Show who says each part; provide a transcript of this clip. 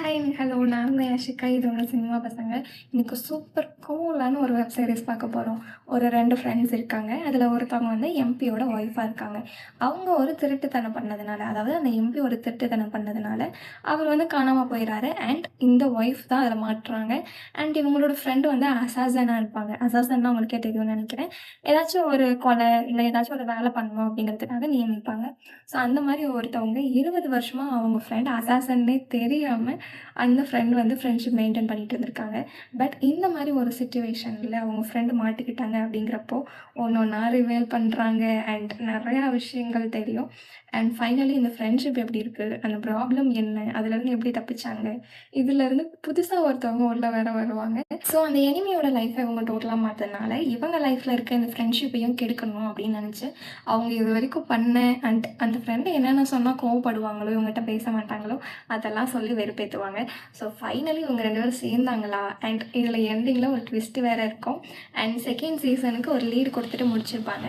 Speaker 1: Hi hello நாங்கள் யாஷிகா இதோட cinema பசங்க இன்னைக்கு சூப்பர் கூலான ஒரு வெப் சீரிஸ் பார்க்க போகிறோம். ஒரு 2 ஃப்ரெண்ட்ஸ் இருக்காங்க. அதில் ஒருத்தவங்க வந்து எம்பியோட ஒய்ஃபாக இருக்காங்க. அவங்க ஒரு திருட்டுத்தனம் பண்ணதுனால, அதாவது அந்த எம்பி ஒரு திருட்டுத்தனம் பண்ணதுனால அவர் வந்து காணாமல் போயிடுறாரு. அண்ட் இந்த ஒய்ஃப் தான் அதில் மாட்டுறாங்க. அண்ட் இவங்களோட ஃப்ரெண்டு வந்து அசாசனாக இருப்பாங்க. அசாசன்னா உங்களுக்கே தெரியும்னு நினைக்கிறேன். ஏதாச்சும் ஒரு கொலை இல்லை ஏதாச்சும் ஒரு வேலை பண்ணணும் அப்படிங்கிறதுக்காக நியமிப்பாங்க. ஸோ அந்த மாதிரி ஒருத்தவங்க 20 வருஷமாக அவங்க ஃப்ரெண்ட் அசாசன்னே தெரியாமல் அந்த ஃப்ரெண்ட் வந்து ஃப்ரெண்ட்ஷிப் மெயின்டைன் பண்ணிட்டு இருந்திருக்காங்க. பட் இந்த மாதிரி ஒரு சிச்சுவேஷனில் அவங்க ஃப்ரெண்டு மாட்டிக்கிட்டாங்க அப்படிங்கிறப்போ ஒன்று ஒன்றா ரிவேல் பண்ணுறாங்க. அண்ட் நிறையா விஷயங்கள் தெரியும். அண்ட் ஃபைனலி இந்த ஃப்ரெண்ட்ஷிப் எப்படி இருக்குது, அந்த ப்ராப்ளம் என்ன, அதுலேருந்து எப்படி தப்பிச்சாங்க, இதுலேருந்து புதுசாக ஒருத்தவங்க உள்ள வேற வருவாங்க. ஸோ அந்த எனிமியோட லைஃப்பை இவங்க டோட்டலாக மாற்றதுனால இவங்க லைஃப்பில் இருக்க இந்த ஃப்ரெண்ட்ஷிப்பையும் கெடுக்கணும் அப்படின்னு நினச்சி அவங்க இது வரைக்கும் பண்ண அண்ட் அந்த ஃப்ரெண்டு என்னென்ன சொன்னால் கோவப்படுவாங்களோ, இவங்ககிட்ட பேச மாட்டாங்களோ அதெல்லாம் சொல்லி வெறுப்பேற்றுவாங்க. ஸோ ஃபைனலி இவங்க 2 பேரும் சேர்ந்தாங்களா? அண்ட் இதில் எண்டிங்கில் ஒரு ட்விஸ்ட் வேறு இருக்கும். அண்ட் செகண்ட் சீசனுக்கு ஒரு லீடு கொடுத்துட்டு முடிச்சிருப்பாங்க.